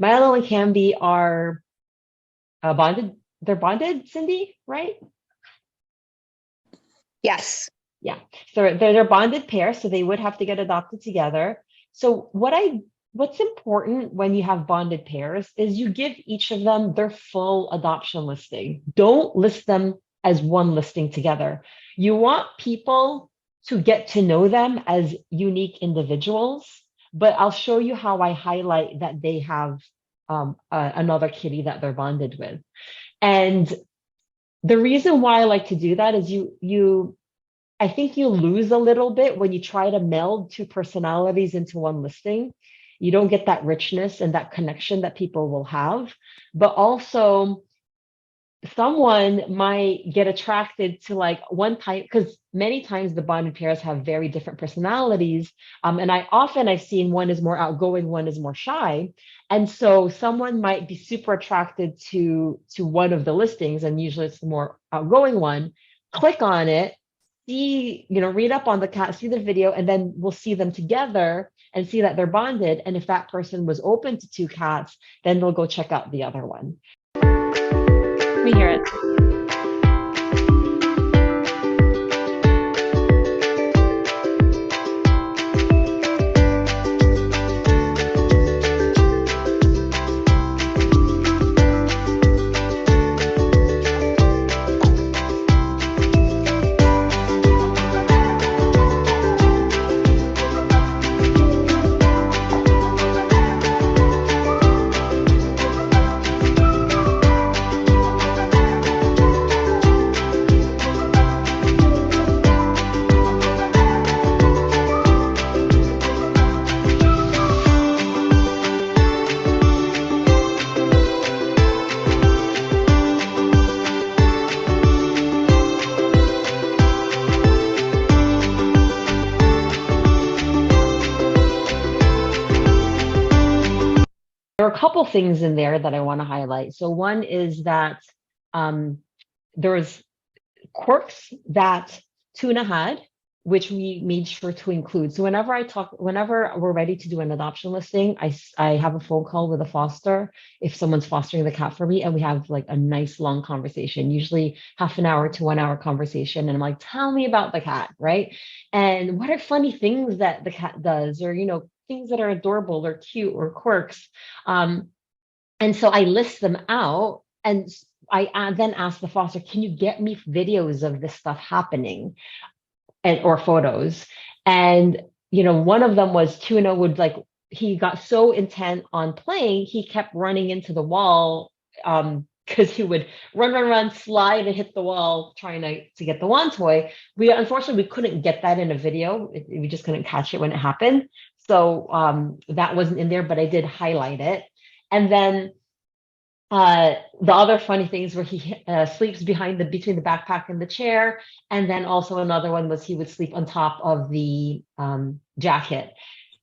Milo and Camby are bonded. They're bonded, Cindy, right? Yes. Yeah. So they're a bonded pair, so they would have to get adopted together. So what's important when you have bonded pairs is you give each of them their full adoption listing. Don't list them as one listing together. You want people to get to know them as unique individuals, but I'll show you how I highlight that they have another kitty that they're bonded with. And the reason why I like to do that is I think you lose a little bit when you try to meld two personalities into one listing. You don't get that richness and that connection that people will have. But also, someone might get attracted to like one type because many times the bonded pairs have very different personalities. And I've seen one is more outgoing, one is more shy. And so someone might be super attracted to one of the listings, and usually it's the more outgoing one. Click on it, see, read up on the cat, see the video, and then we'll see them together and see that they're bonded. And if that person was open to two cats, then they'll go check out the other one. We hear it. There are a couple things in there that I want to highlight. So one is that there's quirks that Tuna had, which we made sure to include. So whenever we're ready to do an adoption listing, I have a phone call with a foster if someone's fostering the cat for me, and we have like a nice long conversation, usually half an hour to 1 hour conversation. And I'm like, tell me about the cat, right? And what are funny things that the cat does, or things that are adorable or cute or quirks. And so I list them out, and I then ask the foster, can you get me videos of this stuff happening or photos? And, one of them was Tuna would he got so intent on playing, he kept running into the wall because he would run, slide and hit the wall trying to get the wand toy. Unfortunately, we couldn't get that in a video. We just couldn't catch it when it happened. So that wasn't in there, but I did highlight it. And then the other funny things where he sleeps between the backpack and the chair. And then also another one was he would sleep on top of the jacket.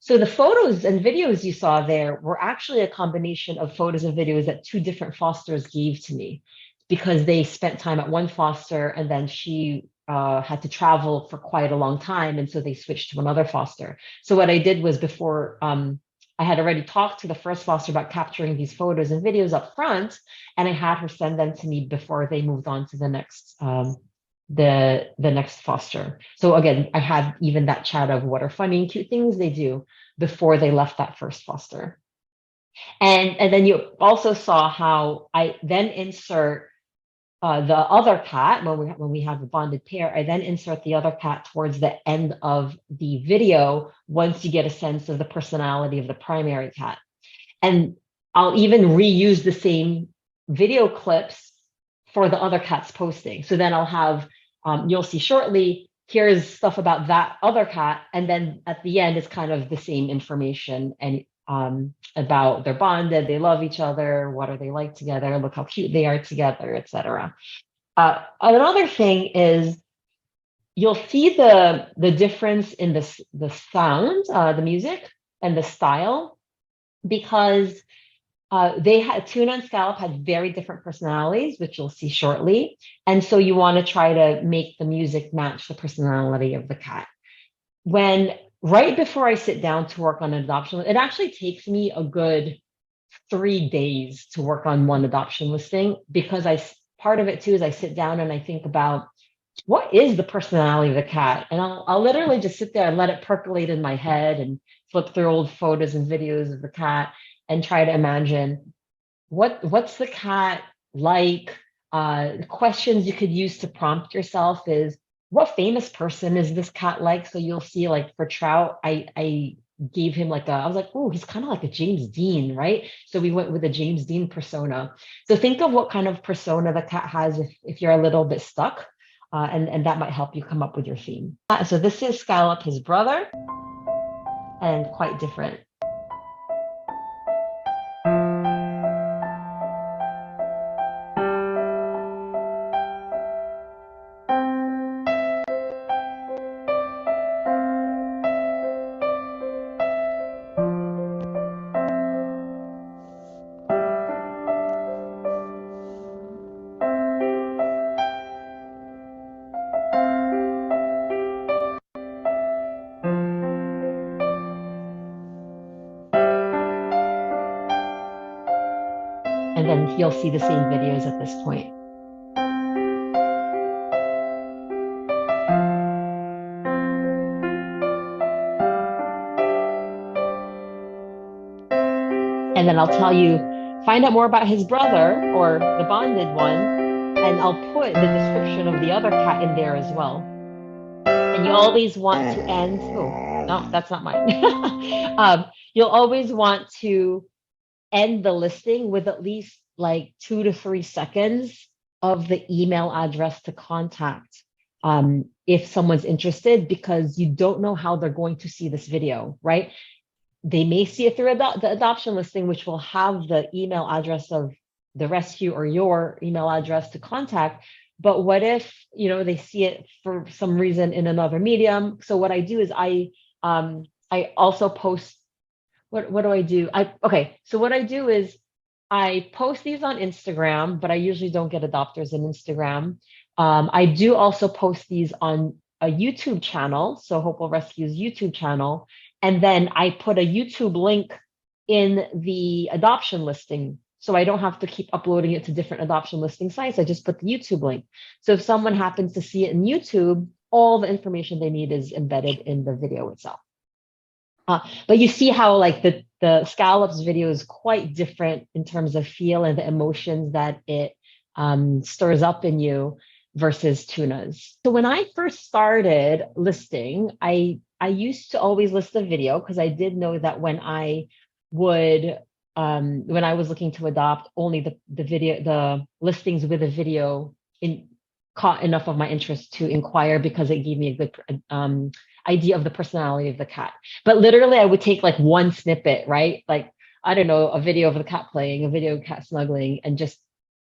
So the photos and videos you saw there were actually a combination of photos and videos that two different fosters gave to me, because they spent time at one foster and then she had to travel for quite a long time. And so they switched to another foster. So what I did was before I had already talked to the first foster about capturing these photos and videos up front, and I had her send them to me before they moved on to the next the next foster. So again, I had even that chat of what are funny and cute things they do before they left that first foster. And then you also saw how I then insert the other cat when we have a bonded pair. I then insert the other cat towards the end of the video once you get a sense of the personality of the primary cat. And I'll even reuse the same video clips for the other cat's posting. So then I'll have, you'll see shortly, here's stuff about that other cat. And then at the end, it's kind of the same information and about they're bonded, they love each other, what are they like together, look how cute they are together, etc. Another thing is you'll see the difference in the sound, the music, and the style, because Tuna and Scallop had very different personalities, which you'll see shortly. And so you want to try to make the music match the personality of the cat. Right before I sit down to work on an adoption, it actually takes me a good 3 days to work on one adoption listing because part of it too is I sit down and I think about what is the personality of the cat, and I'll literally just sit there and let it percolate in my head and flip through old photos and videos of the cat and try to imagine what's the cat like. Questions you could use to prompt yourself is what famous person is this cat like? So you'll see, like for Trout, I gave him I was like, oh, he's kind of like a James Dean, right? So we went with a James Dean persona. So think of what kind of persona the cat has if you're a little bit stuck, and that might help you come up with your theme. So this is Scallop, his brother, and quite different. And then you'll see the same videos at this point. And then I'll tell you, find out more about his brother or the bonded one, and I'll put the description of the other cat in there as well. And you always want to end, oh, no, that's not mine. You'll always want to end the listing with at least like 2 to 3 seconds of the email address to contact if someone's interested, because you don't know how they're going to see this video, right? They may see it through the adoption listing, which will have the email address of the rescue or your email address to contact. But what if, they see it for some reason in another medium? So what I do is I also post, what do I do? So what I do is I post these on Instagram, but I usually don't get adopters in Instagram. I do also post these on a YouTube channel, so Hopewell Rescue's YouTube channel, and then I put a YouTube link in the adoption listing, so I don't have to keep uploading it to different adoption listing sites. I just put the YouTube link. So if someone happens to see it in YouTube, all the information they need is embedded in the video itself. But you see how like the Scallops video is quite different in terms of feel and the emotions that it stirs up in you versus Tuna's. So when I first started listing, I used to always list a video because I did know that when I was looking to adopt, only the listings with a video caught enough of my interest to inquire because it gave me a good idea of the personality of the cat. But literally I would take like one snippet, right? Like, I don't know, a video of the cat playing, a video of cat snuggling, and just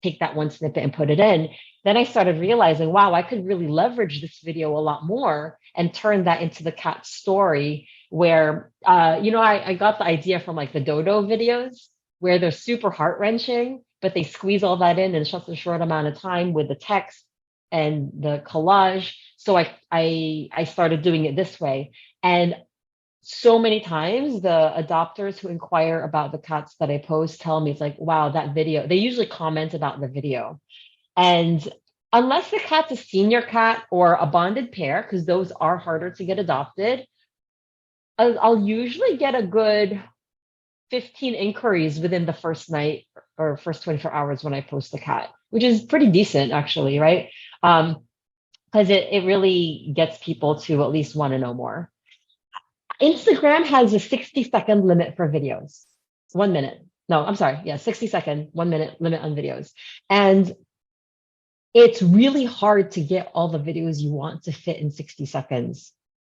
take that one snippet and put it in. Then I started realizing, wow, I could really leverage this video a lot more and turn that into the cat story where, I got the idea from like the Dodo videos where they're super heart-wrenching, but they squeeze all that in such a short amount of time with the text and the collage. So I started doing it this way. And so many times the adopters who inquire about the cats that I post tell me, it's like, wow, that video, they usually comment about the video. And unless the cat's a senior cat or a bonded pair, because those are harder to get adopted, I'll usually get a good 15 inquiries within the first night or first 24 hours when I post the cat, which is pretty decent actually, right? Because it really gets people to at least want to know more. Instagram has a 60-second limit for videos. 1 minute. No, I'm sorry. Yeah, 60-second, 1 minute limit on videos. And it's really hard to get all the videos you want to fit in 60 seconds.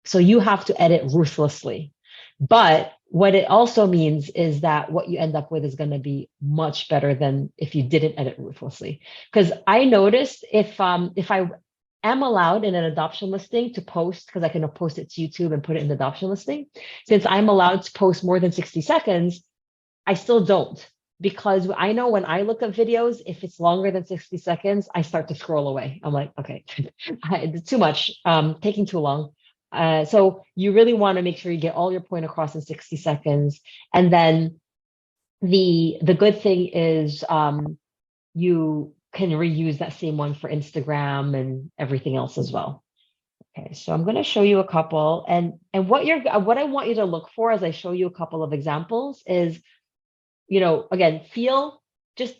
So you have to edit ruthlessly. But what it also means is that what you end up with is going to be much better than if you didn't edit ruthlessly. Because I noticed if I am allowed in an adoption listing to post, because I can post it to YouTube and put it in the adoption listing, since I'm allowed to post more than 60 seconds, I still don't. Because I know when I look at videos, if it's longer than 60 seconds, I start to scroll away. I'm like, okay, it's too much, taking too long. So you really want to make sure you get all your point across in 60 seconds. And then the good thing is you can reuse that same one for Instagram and everything else as well. Okay, so I'm going to show you a couple, and what I want you to look for as I show you a couple of examples is, again,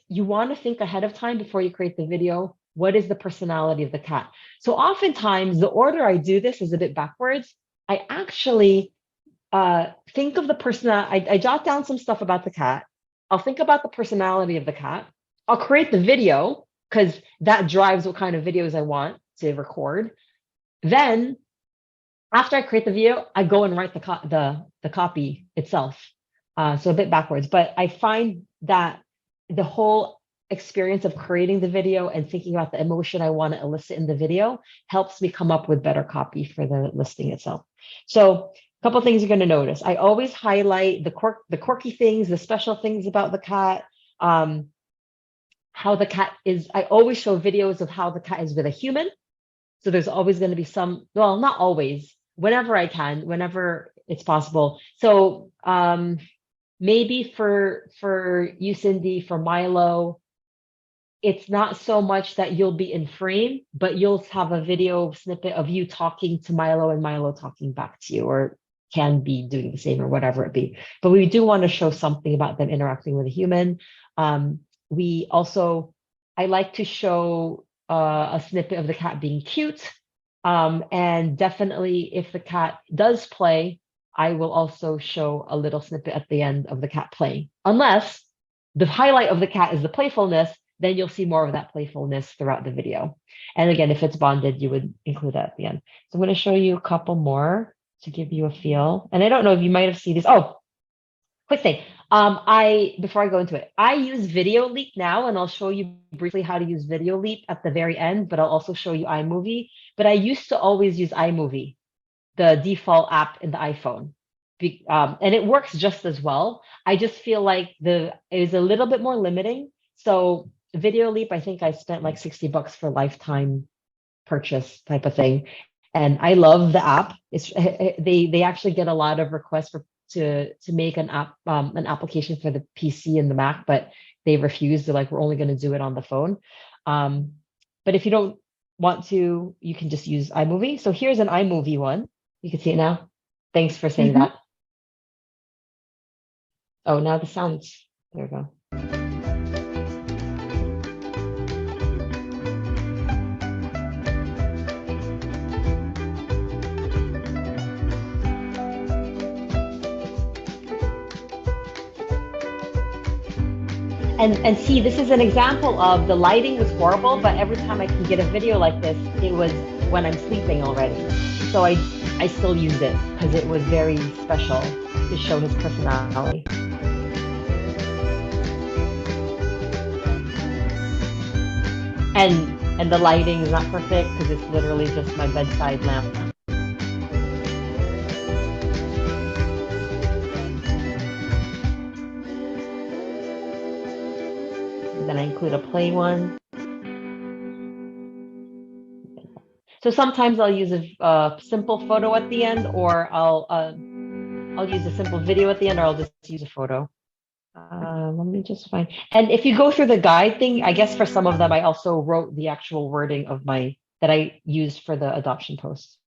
you want to think ahead of time before you create the video. What is the personality of the cat? So oftentimes the order I do this is a bit backwards. I actually think of the person. I jot down some stuff about the cat. I'll think about the personality of the cat. I'll create the video because that drives what kind of videos I want to record. Then after I create the video, I go and write the copy itself. So a bit backwards, but I find that the whole experience of creating the video and thinking about the emotion I want to elicit in the video helps me come up with better copy for the listing itself. So a couple of things you're going to notice. I always highlight the quirky things, the special things about the cat, how the cat is. I always show videos of how the cat is with a human. So there's always going to be well, not always, whenever I can, whenever it's possible. So maybe for you, Cindy, for Milo, it's not so much that you'll be in frame, but you'll have a video snippet of you talking to Milo and Milo talking back to you, or can be doing the same or whatever it be. But we do want to show something about them interacting with a human. I like to show a snippet of the cat being cute. And definitely if the cat does play, I will also show a little snippet at the end of the cat playing. Unless the highlight of the cat is the playfulness, then you'll see more of that playfulness throughout the video. And again, if it's bonded, you would include that at the end. So I'm going to show you a couple more to give you a feel. And I don't know if you might have seen this. Oh, quick thing. Before I go into it, I use Video Leap now, and I'll show you briefly how to use Video Leap at the very end, but I'll also show you iMovie. But I used to always use iMovie, the default app in the iPhone. And it works just as well. I just feel like it is a little bit more limiting. So Video Leap, I think I spent like $60 for lifetime purchase type of thing. And I love the app. They actually get a lot of requests to make an application for the PC and the Mac, but they refuse. They're like, we're only going to do it on the phone. But if you don't want to, you can just use iMovie. So here's an iMovie one. You can see it now. Thanks for saying that. Oh, now the sounds. There we go. And see, this is an example of the lighting was horrible, but every time I can get a video like this, it was when I'm sleeping already. So I still used it because it was very special to show his personality. And the lighting is not perfect because it's literally just my bedside lamp. Then I include a play one. So sometimes I'll use a simple photo at the end, or I'll use a simple video at the end, or I'll just use a photo. Let me just find. And if you go through the guide thing, I guess for some of them, I also wrote the actual wording of that I used for the adoption post.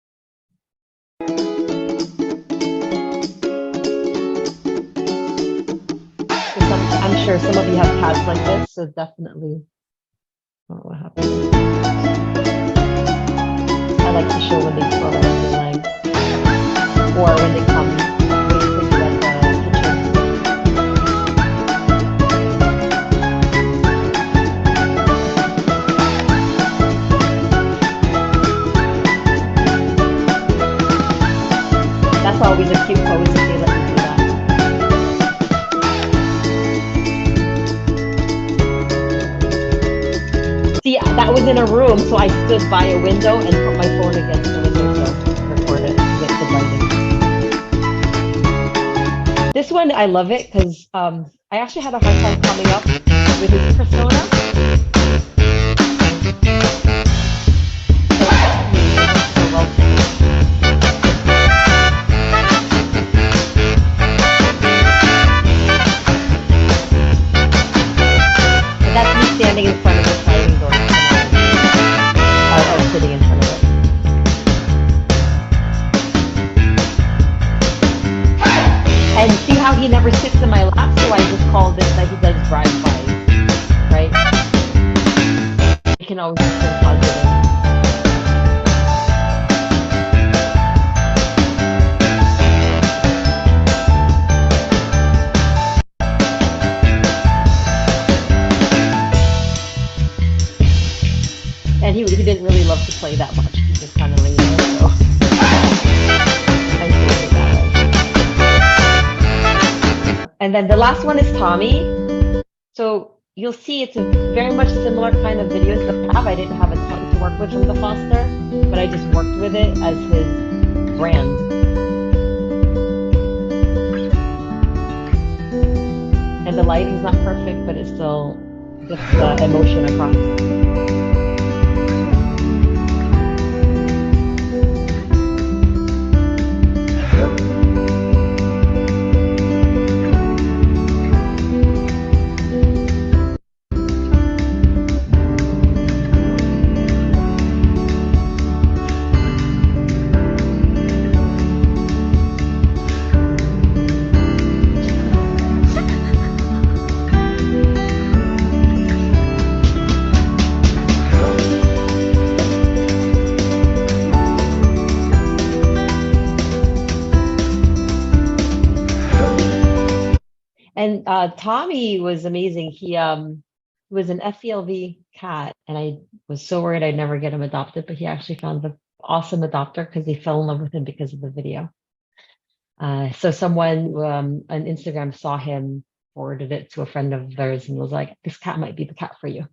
I'm sure some of you have cats like this, so definitely. Oh, what happened? I like to show when they crawl on the legs, or when they come wait for you at the kitchen. That's always a cute pose if they let you do that. See, that was in a room, so I stood by a window and put my phone against the window to record it with the lighting. This one, I love it because I actually had a hard time coming up with his persona. standing in front of the sliding door. I was sitting in front of it. And see how he never sits in my lap, so I just called it that he does drive-by, right? You can always just think positive. And he didn't really love to play that much. He just kind of laid there, so I figured it that way. And then the last one is Tommy. So you'll see it's a very much similar kind of videos that I have. I didn't have a ton to work with from the Foster, but I just worked with it as his brand. And the lighting's not perfect, but it's still gets the emotion across. And Tommy was amazing. He was an FELV cat, and I was so worried I'd never get him adopted, but he actually found the awesome adopter because he fell in love with him because of the video. So someone on Instagram saw him, forwarded it to a friend of theirs, and was like, "This cat might be the cat for you."